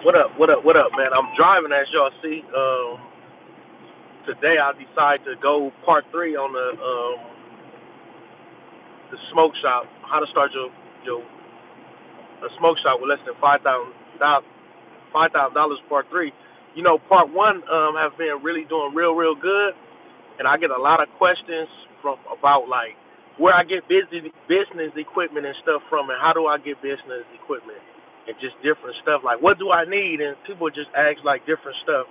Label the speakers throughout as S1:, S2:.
S1: What up? What up? What up, man? I'm driving, as y'all see. Today I decided to go part three on the smoke shop. How to start your a smoke shop with less than $5,000. Part three. You know, part one have been really doing real good, and I get a lot of questions from about like where I get business equipment and stuff from, and how do I get business equipment and just different stuff. Like, what do I need? And people just ask like different stuff.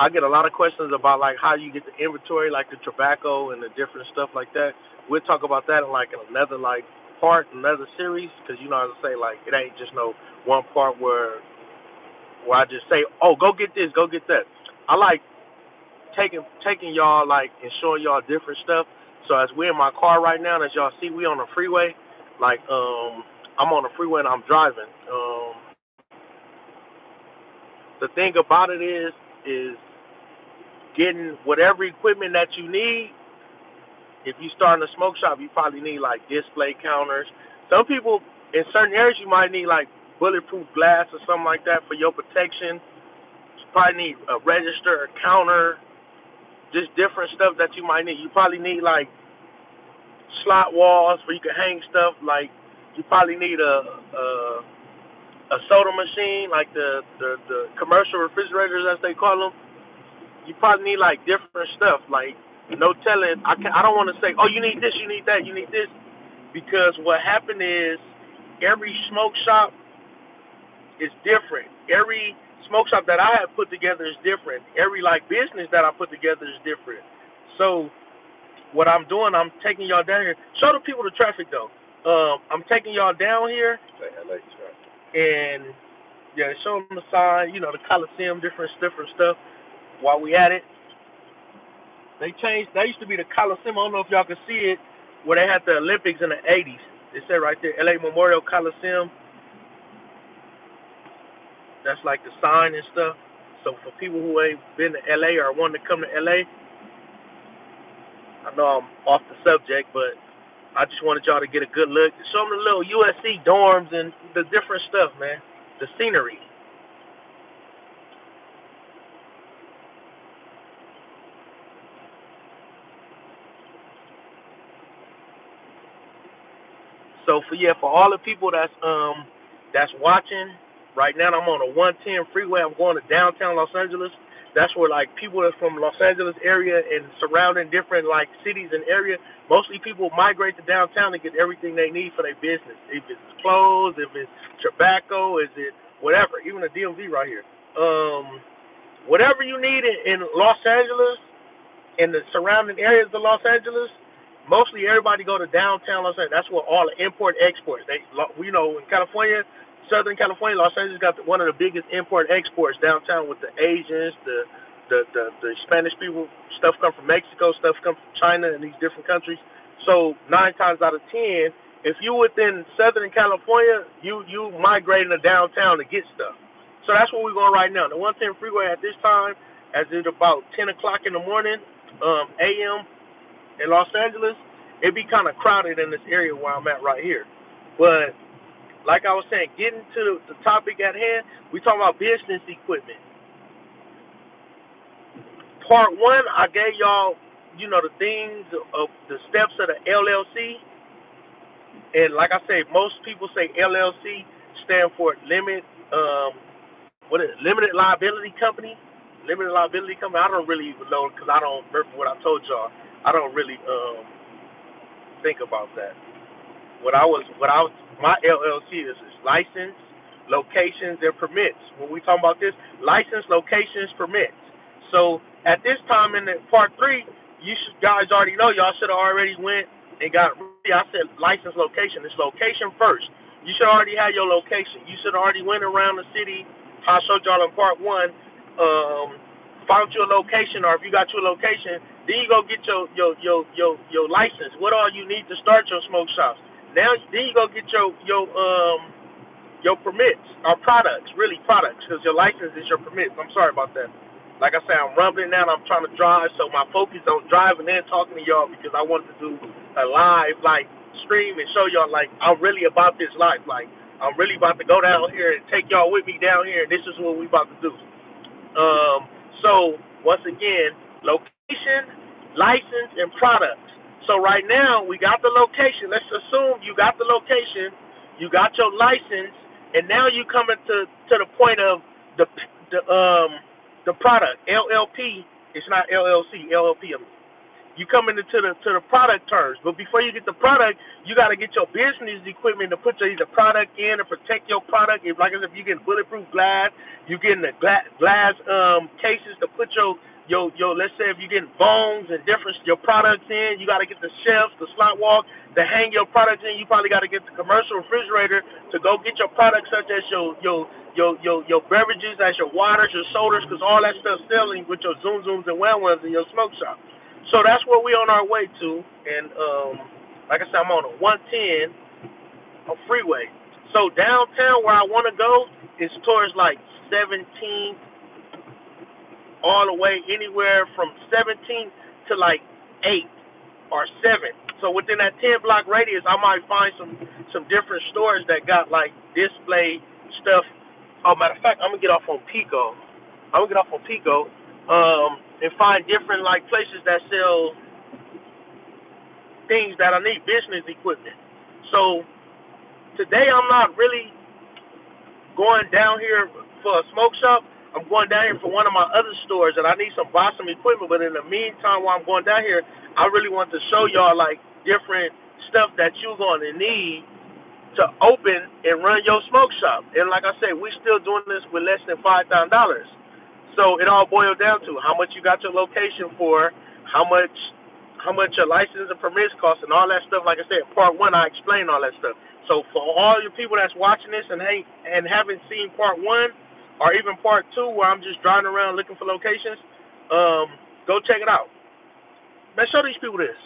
S1: I get a lot of questions about like how you get the inventory, like the tobacco and the different stuff like that. We'll talk about that in like another like part, another series, because you know how to say like it ain't just no one part where I just say, oh, go get this, go get that. I like taking y'all like and showing y'all different stuff. So as we're in my car right now, as y'all see, we on the freeway. Like I'm on the freeway and I'm driving. The thing about it is getting whatever equipment that you need. If you start in a smoke shop, you probably need like display counters. Some people in certain areas you might need like bulletproof glass or something like that for your protection. You probably need a register, a counter, just different stuff that you might need. You probably need like slot walls where you can hang stuff. Like you probably need a soda machine, like the commercial refrigerators as they call them. You probably need like different stuff. Like no telling. I don't want to say, oh, you need this, you need that, you need this, because what happened is every smoke shop is different. Every smoke shop that I have put together is different. Every like business that I put together is different. So what I'm doing, I'm taking y'all down here. Show the people the traffic though. I'm taking y'all down here and yeah, show them the sign, you know, the Coliseum, different stuff. While we at it, they changed. That used to be the Coliseum. I don't know if y'all can see it, where they had the Olympics in the '80s. It said right there, LA Memorial Coliseum. That's like the sign and stuff. So for people who ain't been to LA or want to come to LA, I know I'm off the subject, but I just wanted y'all to get a good look. Show them the little USC dorms and the different stuff, man. The scenery. So for all the people that's watching right now, I'm on a 110 freeway. I'm going to downtown Los Angeles. That's where like people that's from Los Angeles area and surrounding different like cities and area. Mostly people migrate to downtown to get everything they need for their business. If it's clothes, if it's tobacco, is it whatever. Even the DMV right here. Whatever you need in Los Angeles, in the surrounding areas of Los Angeles, mostly everybody go to downtown Los Angeles. That's where all the import exports. You know, in California, Southern California, Los Angeles got one of the biggest import exports downtown with the Asians, the Spanish people. Stuff come from Mexico, stuff come from China and these different countries. So 9 times out of 10, if you within Southern California, you migrating to downtown to get stuff. So that's where we're going right now. The 110 freeway at this time, as it's about 10 o'clock in the morning, a.m. in Los Angeles, it'd be kind of crowded in this area where I'm at right here. But like I was saying, getting to the topic at hand, we talking about business equipment. Part one, I gave y'all, you know, the things of the steps of the LLC, and like I say, most people say LLC stand for limited liability company. Limited liability company. I don't really even know because I don't remember what I told y'all. I don't really think about that. My LLC is license, locations, and permits. When we talk about this, license, locations, permits. So at this time in the part three, guys already know. Y'all should have already went and got. I said license, location. It's location first. You should already have your location. You should already went around the city. I showed y'all in part one. Found your location, or if you got your location, then you go get your license. What all you need to start your smoke shops? Now, then you go get your permits or products, really products, because your license is your permits. I'm sorry about that. Like I said, I'm rumbling now. I'm trying to drive, so my focus on driving and talking to y'all because I wanted to do a live like stream and show y'all like I'm really about this life. Like I'm really about to go down here and take y'all with me down here, and this is what we about to do. So once again, location, license, and products. So right now we got the location. Let's assume you got the location, you got your license, and now you coming to the point of the the um the product LLP. It's not LLC. LLP. You come into the product terms, but before you get the product, you got to get your business equipment to put your either product in to protect your product. If like I said, if you get bulletproof glass, you getting the glass cases to put your let's say if you getting bones and different your products in, you got to get the shelves, the slot walk to hang your products in. You probably got to get the commercial refrigerator to go get your products such as your beverages, as your waters, your sodas, because all that stuff selling with your Zoom Zooms and Well Ones in your smoke shop. So that's what we on our way to, and like I said, I'm on a 110 on freeway. So downtown where I want to go is towards like 17, all the way anywhere from 17 to like 8 or 7. So within that 10 block radius, I might find some different stores that got like display stuff. Oh, matter of fact, I'm gonna get off on Pico. And find different like places that sell things that I need, business equipment. So today I'm not really going down here for a smoke shop. I'm going down here for one of my other stores and I need some buy some equipment. But in the meantime, while I'm going down here, I really want to show y'all like different stuff that you're going to need to open and run your smoke shop. And like I said, we still doing this with less than $5,000. So it all boils down to how much you got your location for, how much your license and permits cost, and all that stuff. Like I said, part one, I explained all that stuff. So for all your people that's watching this and haven't seen part one or even part two, where I'm just driving around looking for locations, go check it out. Man, show these people this.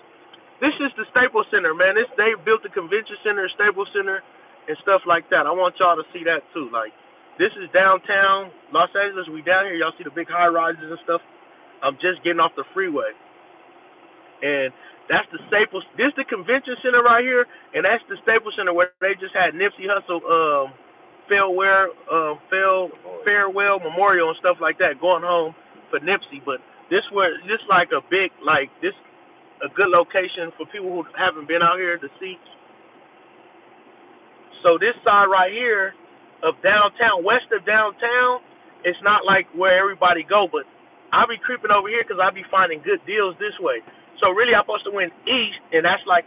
S1: This is the Staples Center, man. They built the convention center, Staples Center, and stuff like that. I want y'all to see that too. Like, this is downtown Los Angeles. We down here. Y'all see the big high rises and stuff. I'm just getting off the freeway. And that's the Staples. This is the convention center right here. And that's the Staples Center where they just had Nipsey Hussle farewell memorial and stuff like that going home for Nipsey. But this like a big, like this, a good location for people who haven't been out here to see. So this side right here of downtown, west of downtown, it's not like where everybody go, but I'll be creeping over here because I'll be finding good deals this way. So really I'm supposed to went east, and that's like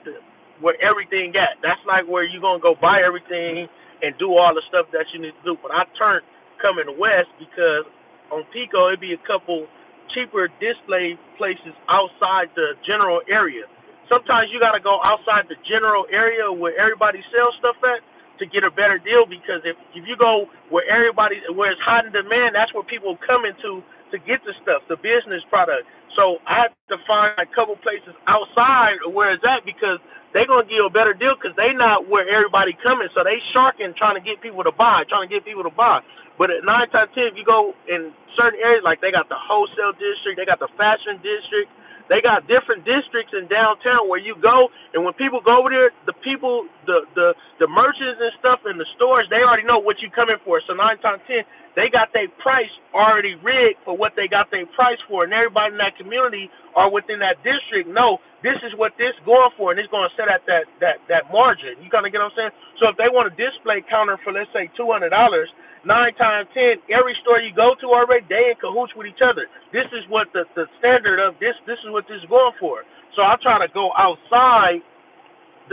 S1: where everything at. That's like where you're going to go buy everything and do all the stuff that you need to do. But I turned coming west because on Pico it'd be a couple cheaper display places outside the general area. Sometimes you got to go outside the general area where everybody sells stuff at to get a better deal, because if you go where it's hot in demand, that's where people come into to get the stuff, the business product. So I have to find a couple places outside of where it's at, because they're going to give you a better deal because they not where everybody coming. So they sharking trying to get people to buy. But at 9 times 10, if you go in certain areas, like they got the wholesale district, they got the fashion district, they got different districts in downtown where you go, and when people go over there, the people, the merchants and stuff in the stores, they already know what you coming for. So 9 times 10, they got their price already rigged for what they got their price for, and everybody in that community or within that district know this is what this going for, and it's going to set at that margin. You kind of get what I'm saying? So if they want a display counter for, let's say, $200, 9 times 10, every store you go to already, they in cahoots with each other. This is what the standard of this is what this is going for. So I try to go outside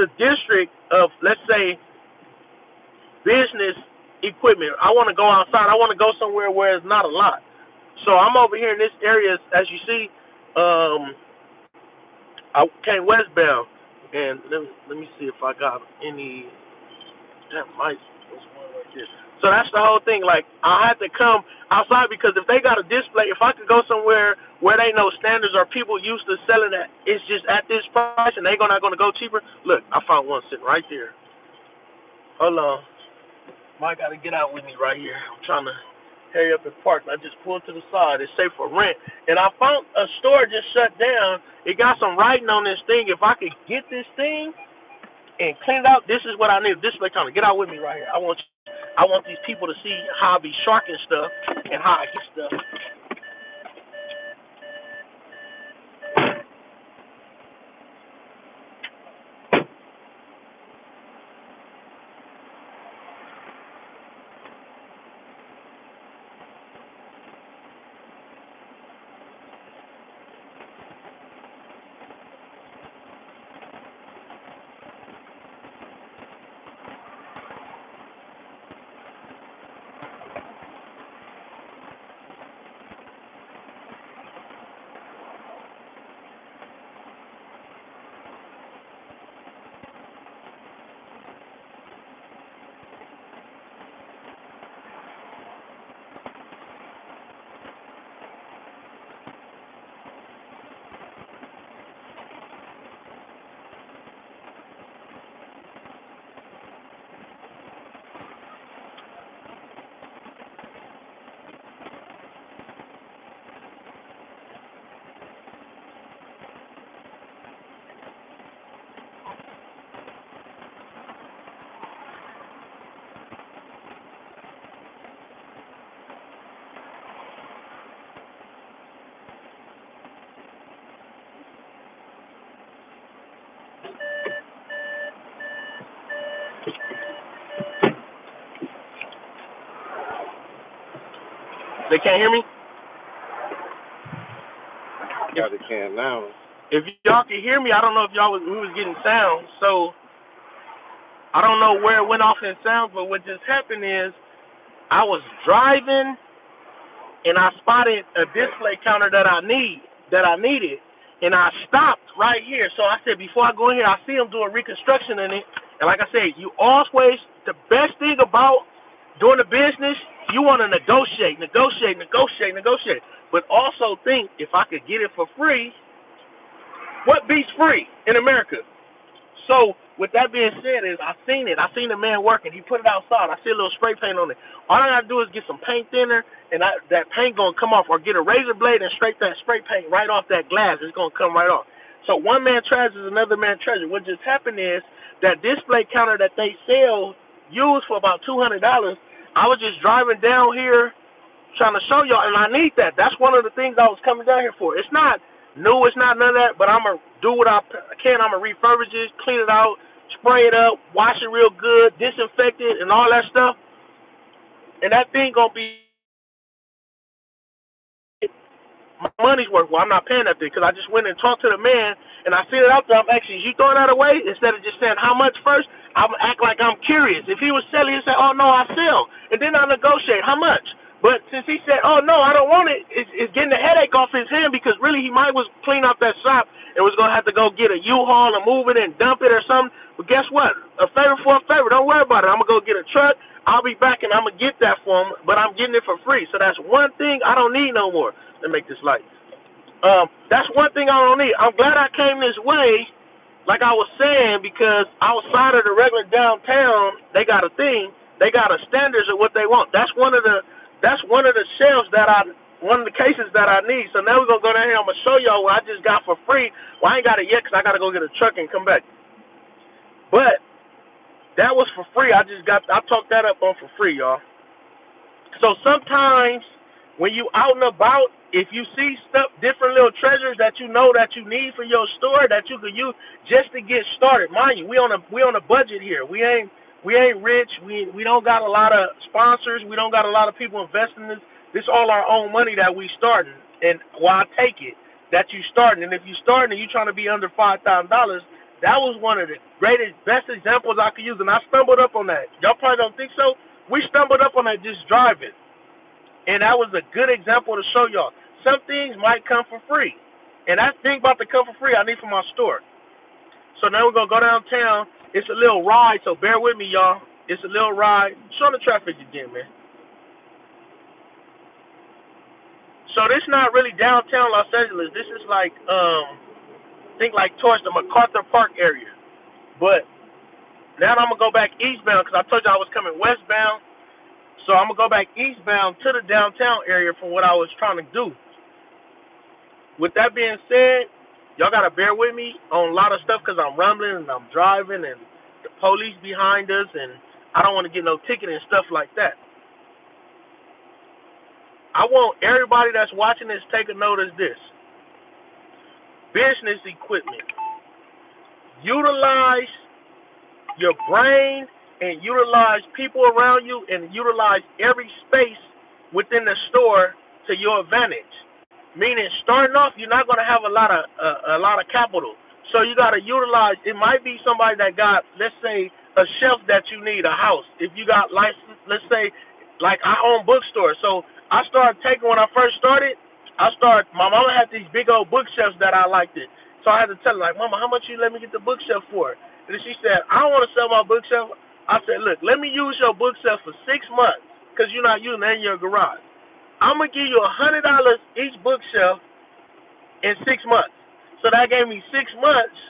S1: the district of, let's say, business equipment. I want to go outside. I want to go somewhere where it's not a lot. So I'm over here in this area, as you see. I came westbound, and let me see if I got any. That might was one right there. So that's the whole thing. Like, I had to come outside because if they got a display, if I could go somewhere where they know standards or people used to selling that, it's just at this price and they not going to go cheaper. Look, I found one sitting right there. Hold on. Mike got to get out with me right here. I'm trying to hurry up and park. I just pulled to the side. It's safe for rent. And I found a store just shut down. It got some writing on this thing. If I could get this thing and clean it out. This is what I need. Display counter. Get out with me right here. I want these people to see how I be sharking stuff and how I get stuff. They can't hear me?
S2: Yeah, they can now.
S1: If y'all can hear me, I don't know if we was getting sound. So I don't know where it went off in sound, but what just happened is I was driving and I spotted a display counter that I needed, and I stopped right here. So I said, before I go in here, I see them doing reconstruction in it. And like I said, the best thing about doing the business, you want to negotiate. But also think, if I could get it for free, what beats free in America? So with that being said, I seen the man working. He put it outside. I see a little spray paint on it. All I gotta do is get some paint thinner, and that paint gonna come off, or get a razor blade and scrape that spray paint right off that glass. It's gonna come right off. So one man treasure is another man treasure. What just happened is that display counter that they sell used for about $200. I was just driving down here trying to show y'all, and I need that. That's one of the things I was coming down here for. It's not new, it's not none of that, but I'm going to do what I can. I'm going to refurbish it, clean it out, spray it up, wash it real good, disinfect it, and all that stuff. And that thing going to be my money's worth. Well, I'm not paying that thing because I just went and talked to the man, and I sent it out there. I'm actually, you throwing that away? Instead of just saying how much first, I'm act like I'm curious. If he was selling, he'd say, oh, no, I sell. And then I negotiate how much. But since he said, oh, no, I don't want it, it's getting the headache off his hand, because really he might was clean up that shop and was going to have to go get a U-Haul and move it and dump it or something. But guess what? A favor for a favor. Don't worry about it. I'm going to go get a truck. I'll be back and I'm going to get that for him, but I'm getting it for free. So that's one thing I don't need no more to make this light. That's one thing I don't need. I'm glad I came this way, like I was saying, because outside of the regular downtown, they got a thing. They got a standards of what they want. That's one of the shelves one of the cases that I need. So now we're gonna go down here. I'm gonna show y'all what I just got for free. Well, I ain't got it yet because I gotta go get a truck and come back. But that was for free. I talked that up on for free, y'all. So sometimes when you out and about, if you see stuff, different little treasures that you know that you need for your store that you could use just to get started. Mind you, we on a budget here. We ain't rich. We don't got a lot of sponsors. We don't got a lot of people investing in this. This all our own money that we starting. And I take it that you starting. And if you starting and you trying to be under $5,000, that was one of the greatest, best examples I could use. And I stumbled up on that. Y'all probably don't think so. We stumbled up on that just driving. And that was a good example to show y'all. Some things might come for free. And that thing about to come for free, I need for my store. So now we're going to go downtown. It's a little ride, so bear with me, y'all. It's a little ride. Show the traffic again, man. So this is not really downtown Los Angeles. This is like, think like towards the MacArthur Park area. But now I'm going to go back eastbound because I told you I was coming westbound. So I'm going to go back eastbound to the downtown area for what I was trying to do. With that being said, y'all got to bear with me on a lot of stuff because I'm rumbling and I'm driving and police behind us, and I don't want to get no ticket and stuff like that. I want everybody that's watching this take a note of this. Business equipment. Utilize your brain and utilize people around you and utilize every space within the store to your advantage. Meaning, starting off, you're not going to have a lot of capital. So you got to utilize. It might be somebody that got, let's say, a shelf that you need, a house. If you got license, let's say, like I own bookstores. So I started taking, when I first started, my mama had these big old bookshelves that I liked it. So I had to tell her, like, Mama, how much you let me get the bookshelf for? And then she said, I don't want to sell my bookshelf. I said, look, let me use your bookshelf for 6 months because you're not using it in your garage. I'm going to give you $100 each bookshelf in 6 months. So that gave me 6 months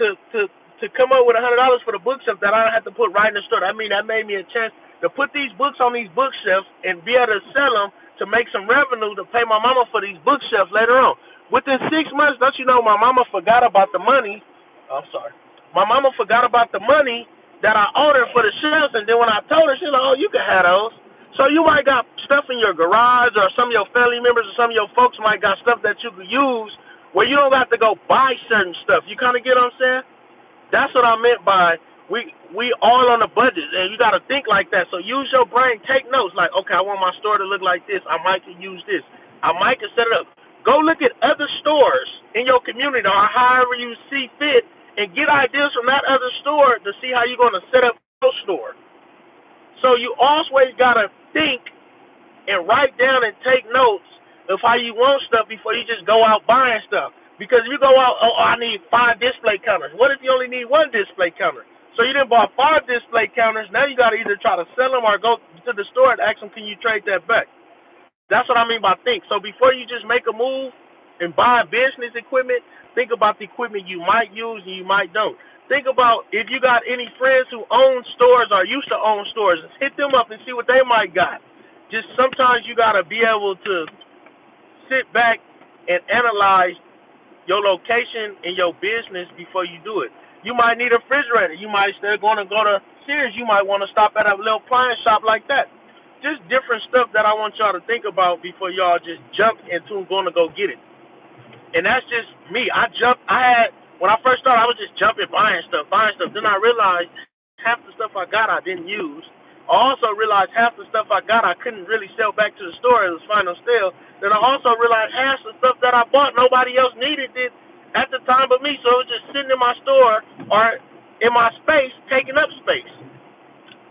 S1: to come up with $100 for the bookshelf that I don't have to put right in the store. I mean, that made me a chance to put these books on these bookshelves and be able to sell them to make some revenue to pay my mama for these bookshelves later on. Within 6 months, don't you know, my mama forgot about the money. I'm sorry. My mama forgot about the money that I owed her for the shelves, and then when I told her, she's like, oh, you can have those. So you might got stuff in your garage, or some of your family members or some of your folks might got stuff that you could use where you don't have to go buy certain stuff. You kind of get what I'm saying? That's what I meant by we all on a budget, and you got to think like that. So use your brain, take notes. Like, okay, I want my store to look like this. I might can use this. I might can set it up. Go look at other stores in your community or however you see fit, and get ideas from that other store to see how you're going to set up your store. So you always got to think and write down and take notes of how you want stuff before you just go out buying stuff. Because if you go out, oh, I need 5 display counters. What if you only need 1 display counter? So you didn't buy 5 display counters. Now you got to either try to sell them or go to the store and ask them, can you trade that back? That's what I mean by think. So before you just make a move and buy business equipment, think about the equipment you might use and you might don't. Think about if you got any friends who own stores or used to own stores, hit them up and see what they might got. Just sometimes you got to be able to sit back and analyze your location and your business before you do it. You might need a refrigerator. You might still going to go to Sears. You might want to stop at a little appliance shop like that. Just different stuff that I want y'all to think about before y'all just jump into going to go get it. And that's just me. When I first started, I was just jumping, buying stuff. Then I realized half the stuff I got I didn't use. I also realized half the stuff I got I couldn't really sell back to the store. It was final sale. Then I also realized half the stuff that I bought nobody else needed it at the time but me. So it was just sitting in my store or in my space, taking up space.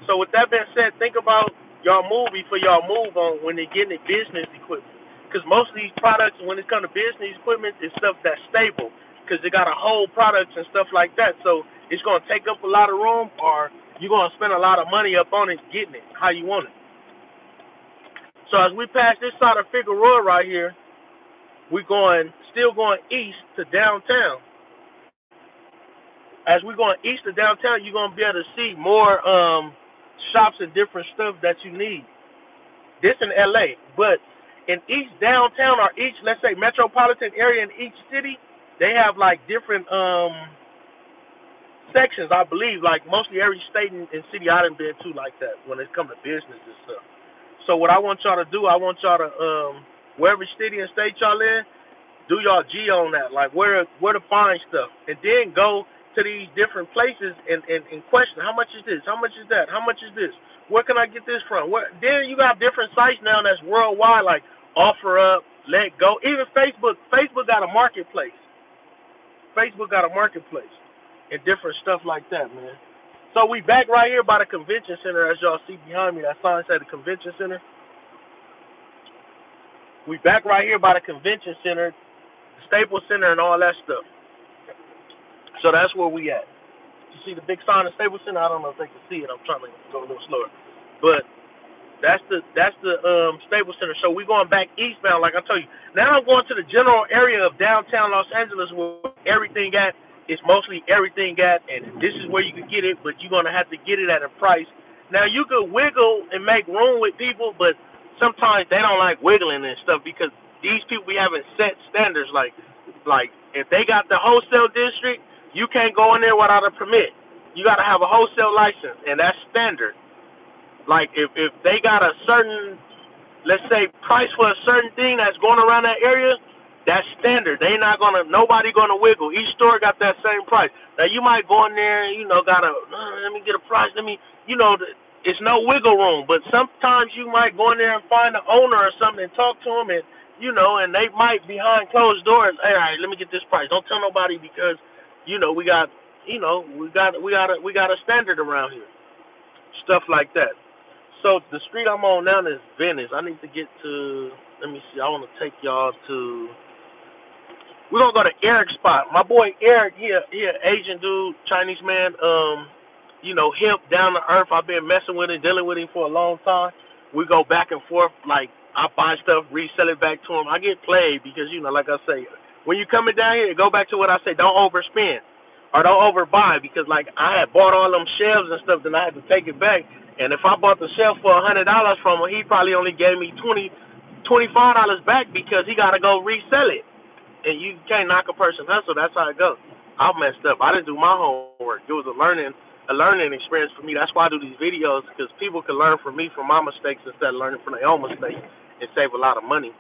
S1: So with that being said, think about y'all move before y'all move on when they're getting the business equipment. Because most of these products, when it comes to business equipment, is stuff that's stable. Because they got a whole products and stuff like that. So it's going to take up a lot of room, or you're going to spend a lot of money up on it getting it how you want it. So as we pass this side of Figueroa right here, we're still going east to downtown. As we're going east to downtown, you're going to be able to see more shops and different stuff that you need. This in LA, but in each downtown or each, let's say, metropolitan area in each city, they have like different sections, I believe, like mostly every state and city I done been to like that when it comes to business and stuff. So what I want y'all to do, I want y'all to, wherever city and state y'all in, do y'all G on that, like where to find stuff. And then go to these different places and question, how much is this? How much is that? How much is this? Where can I get this from? Then you got different sites now that's worldwide, like OfferUp, Let Go. Even Facebook got a marketplace. And different stuff like that, man. So we back right here by the convention center, as y'all see behind me. That sign said the convention center. We back right here by the convention center, the Staples Center, and all that stuff. So that's where we at. You see the big sign of Staples Center? I don't know if they can see it. I'm trying to go a little slower. But that's the Staples Center. So we're going back eastbound, like I told you. Now I'm going to the general area of downtown Los Angeles where everything at. It's mostly everything at, and this is where you can get it, but you're going to have to get it at a price. Now, you could wiggle and make room with people, but sometimes they don't like wiggling and stuff because these people be having set standards. Like if they got the wholesale district, you can't go in there without a permit. you got to have a wholesale license, and that's standard. Like if they got a certain, let's say, price for a certain thing that's going around that area, that's standard. They not gonna, nobody gonna wiggle. Each store got that same price. Now you might go in there, and, gotta let me get a price. Let me, it's no wiggle room. But sometimes you might go in there and find the owner or something and talk to them, and and they might behind closed doors. Hey, all right, let me get this price. Don't tell nobody because, we got, we got a standard around here. Stuff like that. So the street I'm on now is Venice. I need to get to. Let me see. I want to take y'all to. We're gonna go to Eric's spot. My boy Eric, he a Asian dude, Chinese man. Hip, down to earth. I've been messing with him, dealing with him for a long time. We go back and forth. Like I buy stuff, resell it back to him. I get played because like I say, when you coming down here, go back to what I say. Don't overspend or don't overbuy because like I had bought all them shelves and stuff, then I had to take it back. And if I bought the shelf for $100 from him, he probably only gave me $25 back because he got to go resell it. And you can't knock a person hustle. That's how it goes. I messed up. I didn't do my homework. It was a learning experience for me. That's why I do these videos, because people can learn from me from my mistakes instead of learning from their own mistakes and save a lot of money.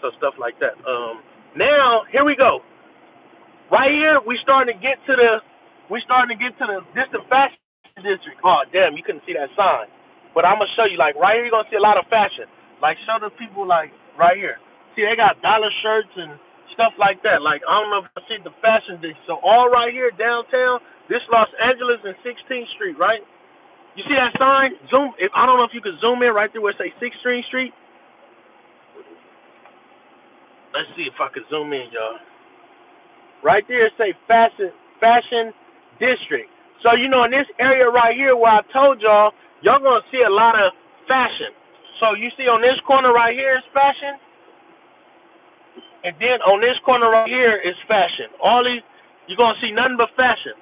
S1: So stuff like that. Now here we go. Right here, we starting to get to the distant fashion district. Oh damn, you couldn't see that sign. But I'm gonna show you. Like right here, you're gonna see a lot of fashion. Like show the people like right here. See, they got dollar shirts and stuff like that. Like, I don't know if I see the fashion district. So, all right here downtown, this Los Angeles and 16th Street, right? You see that sign? Zoom. I don't know if you can zoom in right there where it say 16th Street. Let's see if I can zoom in, y'all. Right there, it say fashion district. So, in this area right here where I told y'all going to see a lot of fashion. So, you see on this corner right here is fashion. And then on this corner right here is fashion. All these, you're going to see nothing but fashion.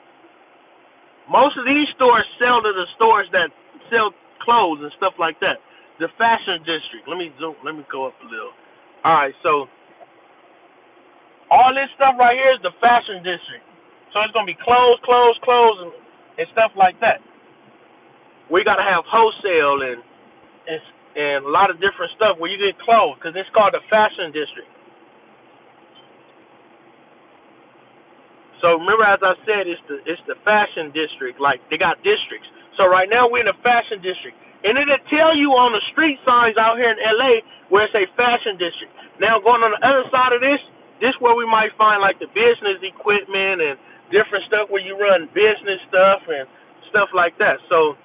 S1: Most of these stores sell to the stores that sell clothes and stuff like that. The fashion district. Let me go up a little. All right, so all this stuff right here is the fashion district. So it's going to be clothes, and stuff like that. We got to have wholesale and a lot of different stuff where you get clothes, because it's called the fashion district. So remember, as I said, it's the fashion district. Like they got districts. So right now we're in the fashion district, and it'll tell you on the street signs out here in LA where it's a fashion district. Now going on the other side of this where we might find like the business equipment and different stuff where you run business stuff and stuff like that. So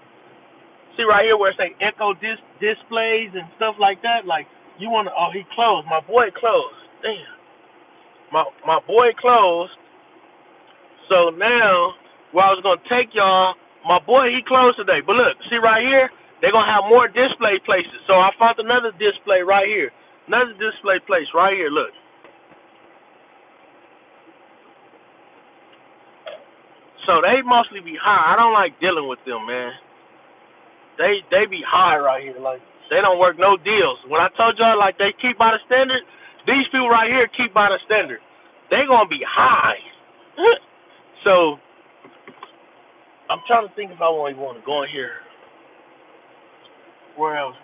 S1: see right here where it's like Echo displays and stuff like that. Like you want to, he closed. My boy closed. Damn. My boy closed. So now, where I was going to take y'all, my boy, he closed today. But look, see right here, they're going to have more display places. So I found another display right here. Another display place right here, look. So they mostly be high. I don't like dealing with them, man. They be high right here. Like, they don't work no deals. When I told y'all, like, they keep by the standard, these people right here keep by the standard. They going to be high. So, I'm trying to think if I want to go in here. Where else?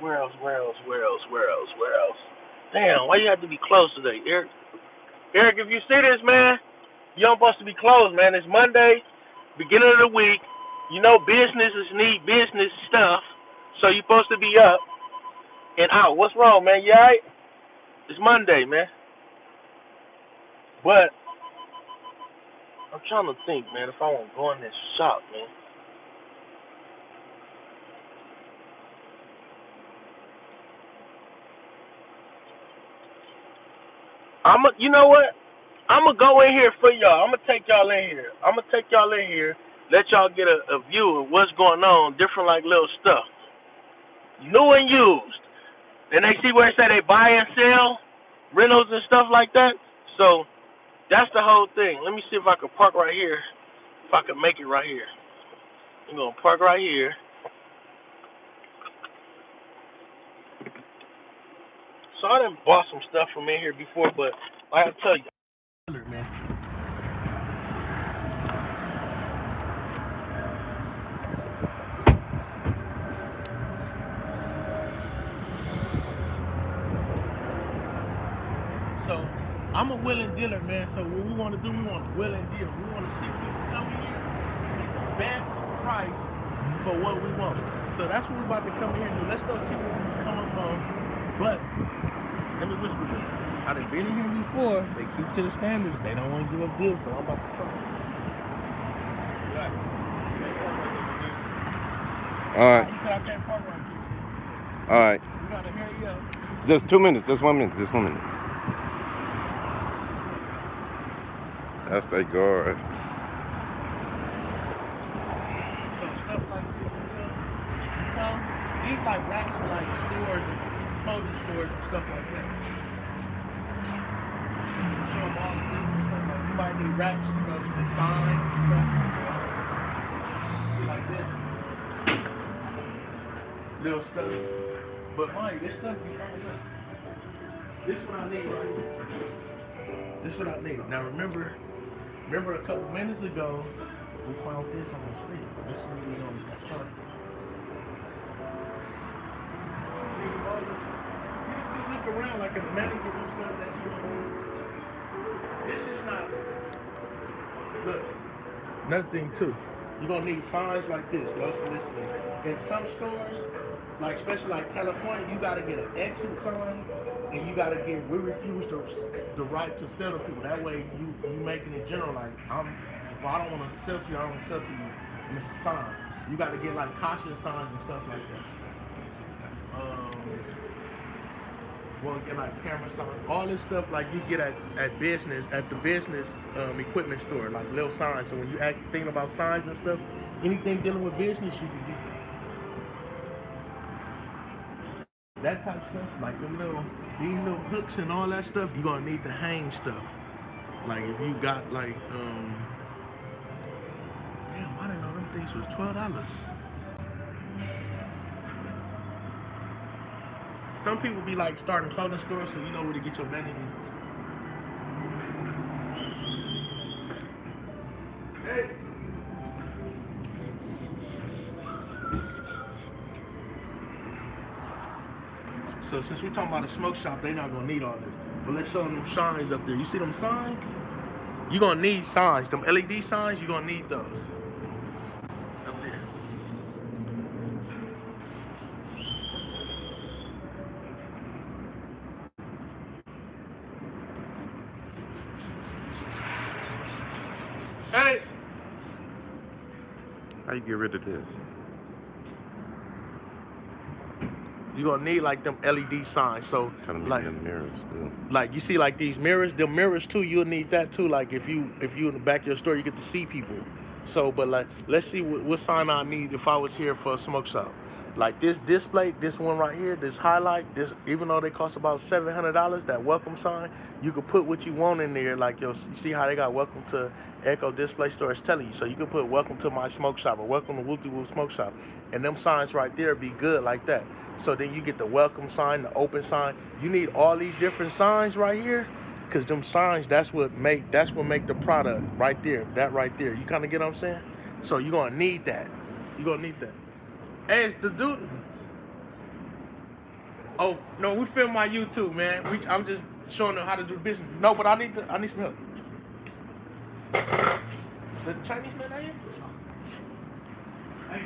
S1: Damn, why you have to be closed today, Eric? Eric, if you see this, man, you don't supposed to be closed, man. It's Monday, beginning of the week. Businesses need business stuff, so you're supposed to be up and out. What's wrong, man? You all right? It's Monday, man. But I'm trying to think, man, if I want to go in this shop, man. You know what? I'm going to go in here for y'all. I'm going to take y'all in here. Let y'all get a view of what's going on, different like little stuff. New and used. And they see where it say they buy and sell, rentals and stuff like that. So that's the whole thing. Let me see if I can park right here. If I can make it right here. I'm going to park right here. So I done bought some stuff from in here before, but I have to tell you, man. I'm a willing dealer, man. So what we want to do, we want to will and deal. We want to see people come here, best price for what we want. So that's what we're about to come here and do. Let's go see what we can come up on. But let me whisper this. How they've been in here before, they keep to the standards. They don't want to give up deals, so I'm about to try.
S2: All right.
S1: You said I can't park right here.
S2: All right.
S1: We gotta hurry up.
S2: Just 2 minutes. Just 1 minute. Just 1 minute. That's that guard.
S1: So stuff like this, these like racks for like stores and clothing stores and stuff like that. Show them all the different stuff. Like you might need racks, you know, for signs and stuff. Like this. Little stuff. But Mike, this stuff you find out. This is what I need right here. This is what I need. Now remember a couple minutes ago we found this on the street. This is what we on the truck. You look around like a manager and stuff that you need. This is not. Look, another thing too. You're gonna need signs like this. Listen. In some stores, like especially like California, you gotta get an exit sign, and you gotta get we refuse the right to sell to people. That way you making it general like if I don't want to sell to you, I don't sell to you. And it's a sign. You gotta get like caution signs and stuff like that. Well, get like camera signs, all this stuff like you get at the business equipment store, like little signs. So when you thinking about signs and stuff, anything dealing with business, you can get that type of stuff, like these little hooks and all that stuff. You're gonna need to hang stuff. Like if you got like damn, I didn't know them things was $12. Some people be like starting clothing stores, so you know where to get your vanity. Hey. So since we're talking about a smoke shop, they're not gonna need all this. But let's show them signs up there. You see them signs? You're gonna need signs. Them LED signs, you're gonna need those. Up there. Hey!
S2: How you get rid of this?
S1: You're gonna need like them LED signs. So
S2: Like in the mirrors too.
S1: Like you see like these mirrors, the mirrors too, you'll need that too. Like if you in the back of your store, you get to see people. So but like let's see what sign I need if I was here for a smoke shop. Like this display, this one right here, this highlight, this even though they cost about $700, that welcome sign, you can put what you want in there. Like you see how they got welcome to Echo Display Store, it's telling you. So you can put welcome to my smoke shop or welcome to Wooty Woo Smoke Shop. And them signs right there be good like that. So then you get the welcome sign, the open sign. You need all these different signs right here, cause them signs that's what make the product right there. That right there. You kind of get what I'm saying? So you're gonna need that. Hey, it's the dude. Oh no, we film my YouTube, man. I'm just showing them how to do business. No, but I need some help. The Chinese man out here? Hey,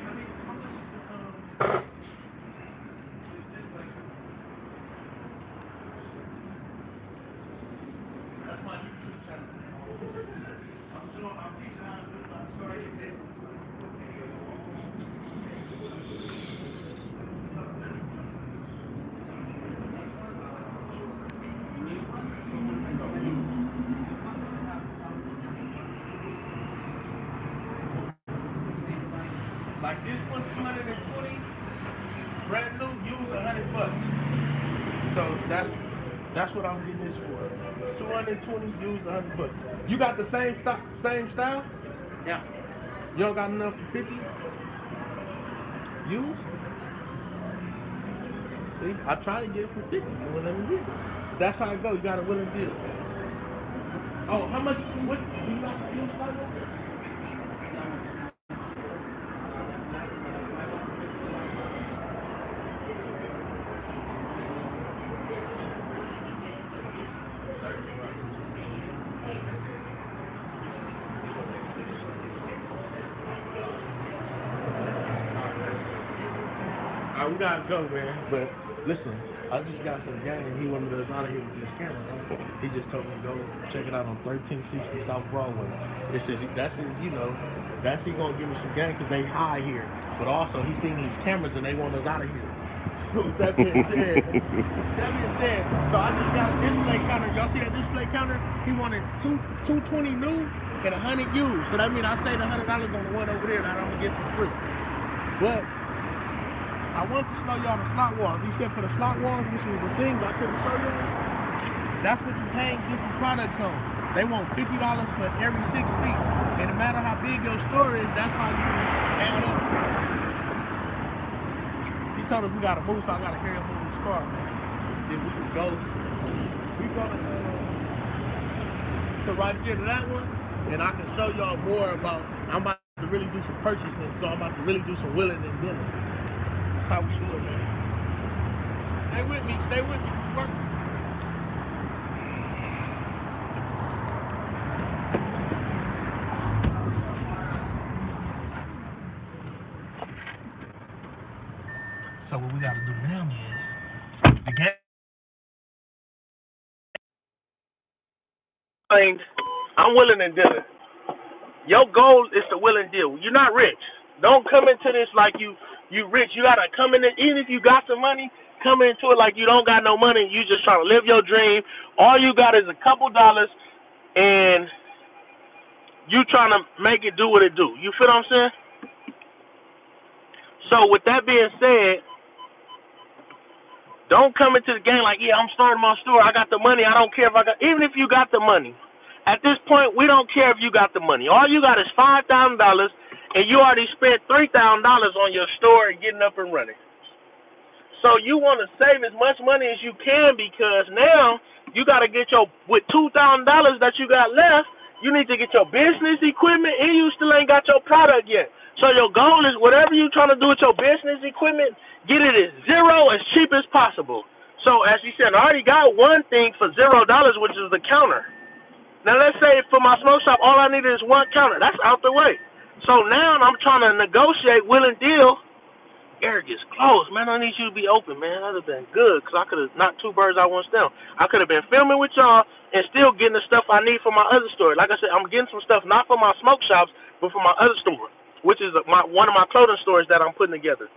S1: like this one, 220, brand new, used $100. So that's what I'm getting this for. 220, used $100. You got the same style? Yeah. You don't got enough for 50? Used? See, I tried to get it for 50. You wouldn't let me get it. That's how it goes. You got a willing deal. Oh, how much? What do you got for used like that? we gotta go, man. But listen, I just got some game. He wanted us out of here with this camera. Right? He just told me to go check it out on 1360 South Broadway. It says that's he gonna give me some game because they high here. But also he seen these cameras and they want us out of here. So that being said, so I just got a display counter. Y'all see that display counter? He wanted 220 new and 100 used. So that means I saved $100 on the one over there that I'm gonna get for free. But I want to show y'all the slot walls. He said for the slot walls, which was the thing I couldn't show y'all, that's what you hang different products on. They want $50 for every 6 feet. And no matter how big your store is, that's how you add up. He told us we gotta move, so I gotta carry him moving this car, man. Then we can go. We gonna to right there to that one, and I can show y'all more about. I'm about to really do some purchasing, so I'm about to really do some willing and dealing. How we do it, man. Stay with me. Work. So what we gotta do now is the game. I'm willing and dealing. Your goal is to will and deal. You're not rich. Don't come into this like you rich. You gotta come in it, even if you got some money, come into it like you don't got no money. You just trying to live your dream. All you got is a couple dollars, and you trying to make it do what it do. You feel what I'm saying? So with that being said, don't come into the game like, yeah, I'm starting my store. I got the money. I don't care if I got. Even if you got the money, at this point, we don't care if you got the money. All you got is $5,000. And you already spent $3,000 on your store and getting up and running. So you want to save as much money as you can because now you got to get with $2,000 that you got left, you need to get your business equipment and you still ain't got your product yet. So your goal is whatever you're trying to do with your business equipment, get it as zero as cheap as possible. So as you said, I already got one thing for $0, which is the counter. Now let's say for my smoke shop, all I need is one counter. That's out the way. So now I'm trying to negotiate, will and deal. Eric is closed, man. I need you to be open, man. That would have been good because I could have knocked two birds out one stone. I could have been filming with y'all and still getting the stuff I need for my other store. Like I said, I'm getting some stuff not for my smoke shops, but for my other store, which is one of my clothing stores that I'm putting together.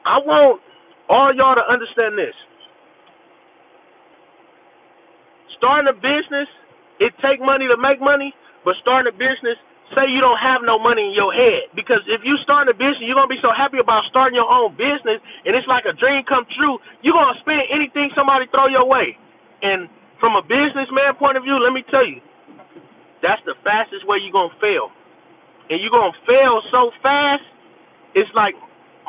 S1: I want all y'all to understand this. Starting a business, it take money to make money, but starting a business, say you don't have no money in your head. Because if you start a business, you're going to be so happy about starting your own business, and it's like a dream come true. You're going to spend anything somebody throw your way. And from a businessman point of view, let me tell you, that's the fastest way you're going to fail. And you're going to fail so fast, it's like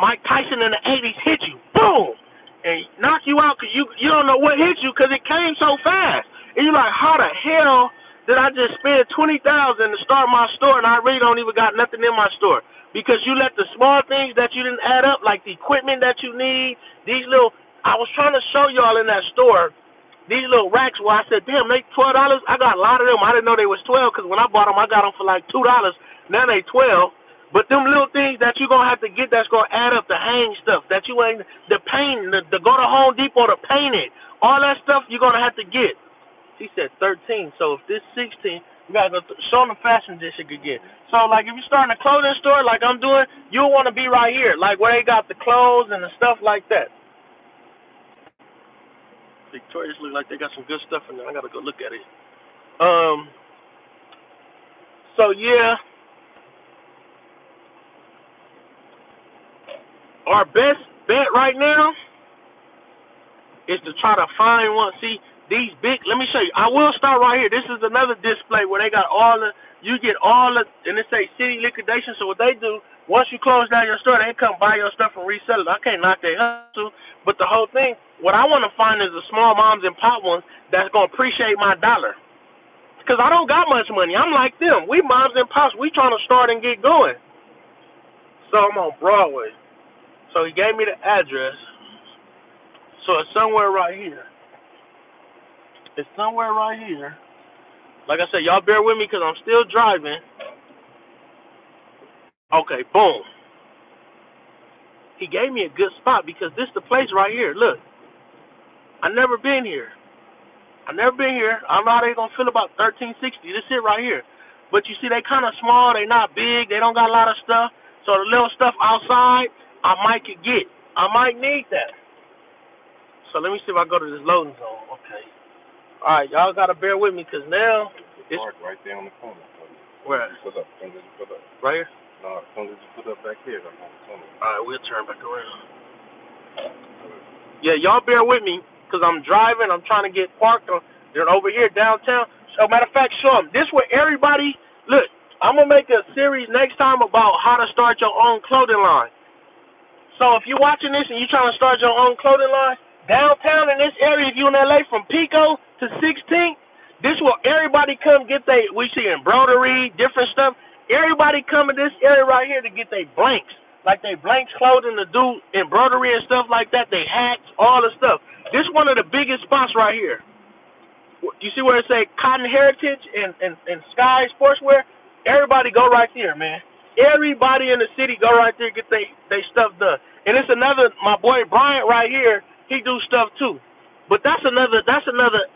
S1: Mike Tyson in the 80s hit you, boom, and knock you out because you don't know what hit you because it came so fast. And you're like, how the hell did I just spend $20,000 to start my store and I really don't even got nothing in my store? Because you let the small things that you didn't add up, like the equipment that you need, these little, I was trying to show y'all in that store, these little racks where I said, damn, they $12. I got a lot of them. I didn't know they was 12 because when I bought them, I got them for like $2. Now they 12. But them little things that you're going to have to get that's going to add up, the hang stuff, that you ain't, the paint, the go to Home Depot to paint it, all that stuff you're going to have to get. He said 13, so if this 16, you got to go show them the fashion dish you could get. So, like, if you're starting a clothing store like I'm doing, you'll want to be right here, like where they got the clothes and the stuff like that. Victoria's look like they got some good stuff in there. I got to go look at it. So, yeah. Our best bet right now is to try to find one. See, these big, let me show you. I will start right here. This is another display where they got all the, you get all the, and it say city liquidation. So what they do, once you close down your store, they come buy your stuff and resell it. I can't knock their hustle, but the whole thing, what I want to find is the small moms and pop ones that's going to appreciate my dollar. Because I don't got much money. I'm like them. We moms and pops, we trying to start and get going. So I'm on Broadway. So he gave me the address. So it's somewhere right here. It's somewhere right here. Like I said, y'all bear with me because I'm still driving. Okay, boom. he gave me a good spot because this the place right here. Look, I never been here. I don't know how they gonna feel about 1360. This it right here. But you see, they kind of small. They not big. They don't got a lot of stuff. So the little stuff outside, I might could get. I might need that. So let me see if I go to this loading zone. Okay. All right, y'all gotta bear with me because now it's
S2: right there on the corner.
S1: where?
S2: Put up. Put up.
S1: Right here.
S2: No, as soon as you put up back here, I'm on the corner.
S1: All right, we'll turn back around. Yeah, y'all bear with me because I'm driving. I'm trying to get parked. They're over here downtown. So matter of fact, show them. This where everybody look. I'm gonna make a series next time about how to start your own clothing line. So if you're watching this and you're trying to start your own clothing line, downtown in this area, if you're in LA from Pico to 16th, this where everybody come get we see embroidery, different stuff. Everybody come in this area right here to get their blanks. Like they blanks clothing to do embroidery and stuff like that. They hats, all the stuff. This one of the biggest spots right here. You see where it say Cotton Heritage and Sky Sportswear? Everybody go right there, man. Everybody in the city go right there get they stuff done. And it's another, my boy Bryant right here, he do stuff too. But that's another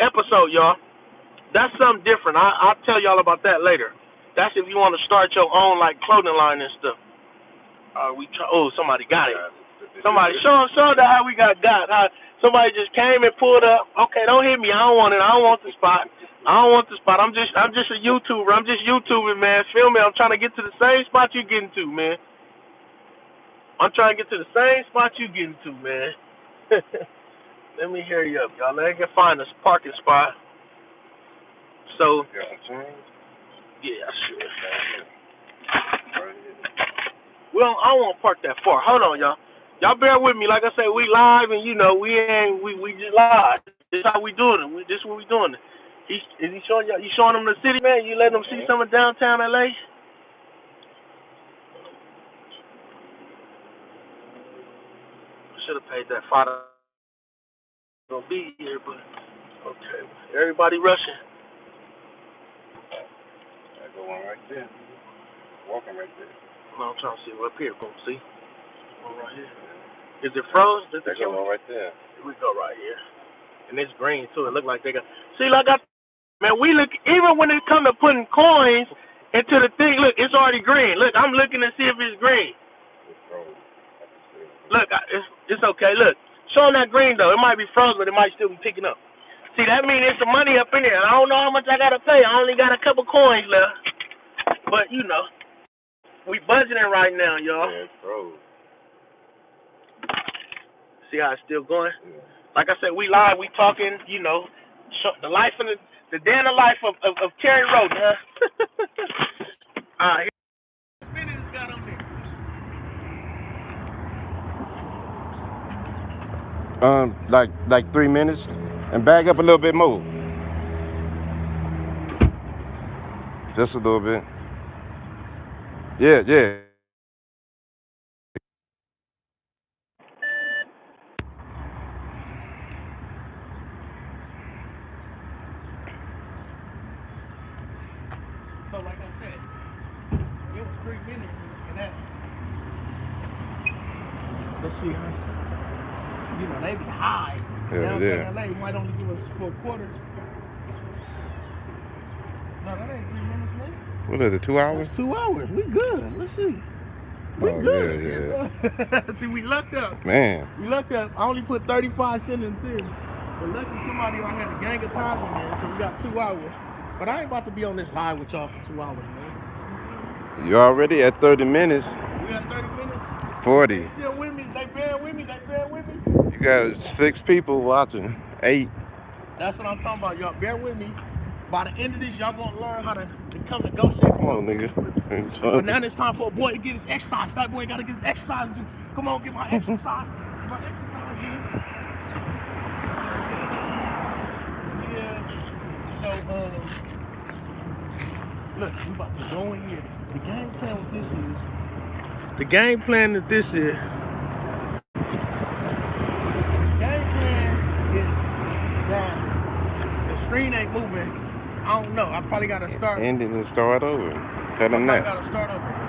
S1: episode, y'all. That's something different. I'll tell y'all about that later. That's if you want to start your own like clothing line and stuff. Somebody got it. Somebody show that how we got. Somebody just came and pulled up. Okay, don't hit me. I don't want it. I don't want the spot. I'm just a YouTuber. I'm just YouTubing, man. Feel me? I'm trying to get to the same spot you getting to, man. I'm trying to get to the same spot you getting to, man. Let me hear you up, y'all. Let me find a parking spot. So, yeah, I should. Well, I don't want to park that far. Hold on, y'all. Y'all bear with me. Like I say, we live, and you know, we just live. This is how we doing it. This is what we doing. Is he showing y'all? You showing them the city, man? You letting them see some of downtown LA? Should have paid that $5. Gonna be here, but okay. Everybody rushing.
S2: I go one right there. Walking right there.
S1: No, I'm trying to see up here. Boom, see? One right here. Is it froze?
S2: They go one right there.
S1: We go right here. And it's green too. It look like they got. See, like man, we look, even when it come to putting coins into the thing, look, it's already green. Look, I'm looking to see if it's green.
S2: It's froze.
S1: Look, it's okay. Look, showing that green though. It might be frozen, but it might still be picking up. See, that means there's some money up in there. I don't know how much I gotta pay. I only got a couple coins left. But you know, we budgeting right now, y'all.
S2: Yeah, it's froze.
S1: See how it's still going?
S2: Yeah.
S1: Like I said, we live, we talking, you know, the life and the day in the life of Terry Roden, huh? All right. Minutes got on there.
S2: Like 3 minutes, and back up a little bit more. Just a little bit. Yeah.
S1: So like I said, it was 3 minutes and that. Let's see, huh? You know, they be high.
S2: Yeah.
S1: LA might only give us 4 quarters. No, that ain't 3 minutes, man.
S2: What is it, 2 hours?
S1: That's 2 hours. We good. Let's see. We good. Yeah. See, we lucked up.
S2: Man.
S1: We lucked up. I only put 35 cents in this. But luckily somebody I had a gang of time in there, so we got 2 hours. But I ain't about to be on this live with y'all for 2 hours, man.
S2: You're already at 30 minutes.
S1: We got 30 minutes?
S2: 40.
S1: They still with me. They bear with me.
S2: You got 6 people watching. 8.
S1: That's what I'm talking about, y'all. Bear with me. By the end of this, y'all gonna learn how to come negotiate.
S2: Come on, nigga.
S1: But now it's time for a boy to get his exercise. That boy gotta get his exercise. Come on, get my exercise. Yeah. So, look, we about to go in here. The game plan with this is. The game plan that this is. Game plan is that the screen ain't moving. I don't know. I probably gotta start.
S2: Ending and start over. Tell them that.
S1: I gotta start over.